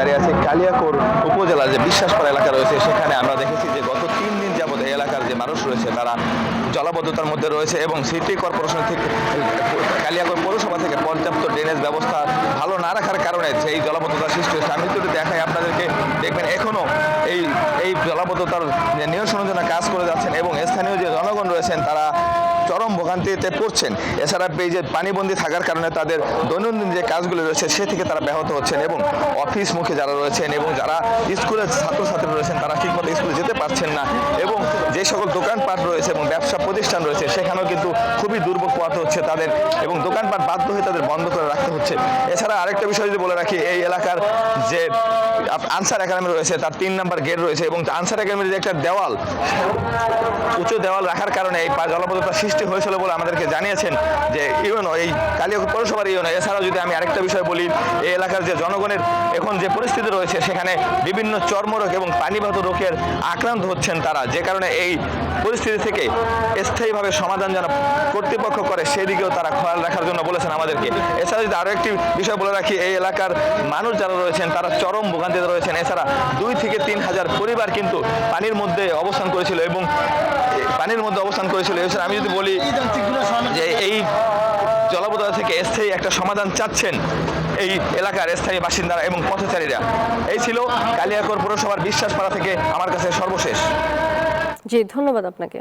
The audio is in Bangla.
দাঁড়িয়ে আছি কালিয়াকৈর উপজেলার যে বিশ্বাসপাড়া এলাকা রয়েছে সেখানে আমরা দেখেছি যে গত 3 দিন যাবত এই এলাকার যে মানুষ রয়েছে তারা জলাবদ্ধতার মধ্যে রয়েছে এবং সিটি কর্পোরেশন থেকে কালিয়াকৈর পৌরসভা থেকে পর্যাপ্ত ড্রেনেজ ব্যবস্থা ভালো না রাখার কারণে সেই জলাবদ্ধতার সৃষ্টি হয়েছে। আমি যদি দেখাই আপনাদেরকে, দেখবেন এখনও এই জলাবদ্ধতার নিরসনের জন্য কাজ করে যাচ্ছেন এবং স্থানীয় যে জনগণ রয়েছেন তারা চরম ভোগান্তিতে পড়ছেন। এছাড়া এই যে পানিবন্দী থাকার কারণে তাদের দৈনন্দিন যে কাজগুলো রয়েছে সে থেকে তারা ব্যাহত হচ্ছেন এবং অফিসমুখী যারা রয়েছেন এবং যারা স্কুলের ছাত্রছাত্রী রয়েছেন তারা ঠিকমতো স্কুলে যেতে পারছেন না এবং যে সকল দোকানপাট রয়েছে এবং ব্যবসা প্রতিষ্ঠান রয়েছে সেখানেও কিন্তু খুবই দুর্ভোগ পোহাতে হচ্ছে তাদের এবং দোকানপাট বাধ্য হয়ে তাদের বন্ধ করে রাখতে হচ্ছে। এছাড়া আরেকটা বিষয় যদি বলে রাখি, এই এলাকার যে আনসার একাডেমি রয়েছে তার 3 নম্বর গেট রয়েছে এবং আনসার একাডেমির যে একটা দেওয়াল, উঁচু দেওয়াল রাখার কারণে এই জলাবদ্ধতার সৃষ্টি হয়েছিল বলে আমাদেরকে জানিয়েছেন যে ইউনো, এই কালিয়াকৈর পৌরসভার ইউনো। এছাড়াও যদি আমি আরেকটা বিষয় বলি, এই এলাকার যে জনগণের এখন যে পরিস্থিতি রয়েছে সেখানে বিভিন্ন চর্মরোগ এবং পানিবাহিত রোগের আক্রান্ত হচ্ছেন তারা, যে কারণে এই পরিস্থিতি থেকে স্থায়ীভাবে সমাধান যেন কর্তৃপক্ষ করে সেদিকেও তারা খেয়াল রাখার জন্য বলেছেন আমাদেরকে। এছাড়া যদি আরও একটি বিষয় বলে রাখি, এই এলাকার মানুষ যারা রয়েছেন তারা চরম ভোগান্তিতে রয়েছেন। এছাড়া 2 থেকে 3 হাজার পরিবার কিন্তু পানির মধ্যে অবস্থান করেছিল এবং এছাড়া আমি যদি বলি যে এই জলাবদ্ধতা থেকে স্থায়ী একটা সমাধান চাচ্ছেন এই এলাকার স্থায়ী বাসিন্দারা এবং পথচারীরা। এই ছিল কালিয়াকৈর পৌরসভার বিশ্বাসপাড়া থেকে আমার কাছে সর্বশেষ। জি, ধন্যবাদ আপনাকে।